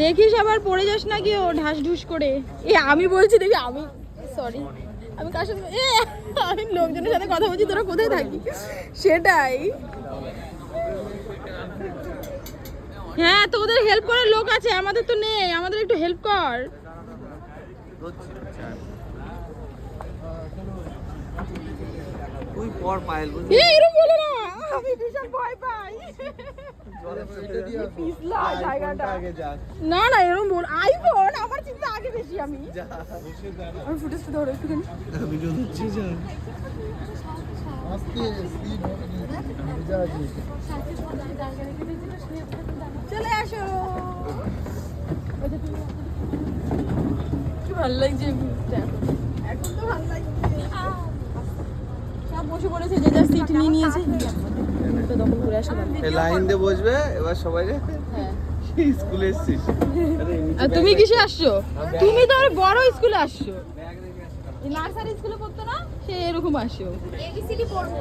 দেখিস আবার পড়ে যাস না কি ও ঢাস ঢুস করে। এ আমি বলছি দেখি আমি সরি আমি কার সাথে আমি লোকজনের সাথে কথা বলছি তোরা কোথায় থাকি সেটাই। হ্যাঁ তোদের হেল্প করার লোক আছে আমাদের তো নেই, আমাদের একটু হেল্প কর। তুই পর পায়েল বুঝলি এরকম বলে না, আমি ভীষণ ভয় পাই। পিছলা জায়গাটা। না না এরকম বল আইফোন আমার চিন্তা আগে বেশি আমি ফুটেজটা ধরো একটুখানি। আমি যদি যা চলে আসো। কি ভালো লাগছে এখন তো ভালো লাগছে। সব বসে পড়েছে যে যার সিট নিয়ে নিয়েছে তো দখল করে আসলাম। এই লাইন দিয়ে বসবে এবার সবাই রে। হ্যাঁ স্কুলে এসেছিস আর তুমি কিসে আসছো? তুমি তো আর বড় স্কুলে আসছো, নার্সারি স্কুলে পড়তো না সে এরকম আসছো।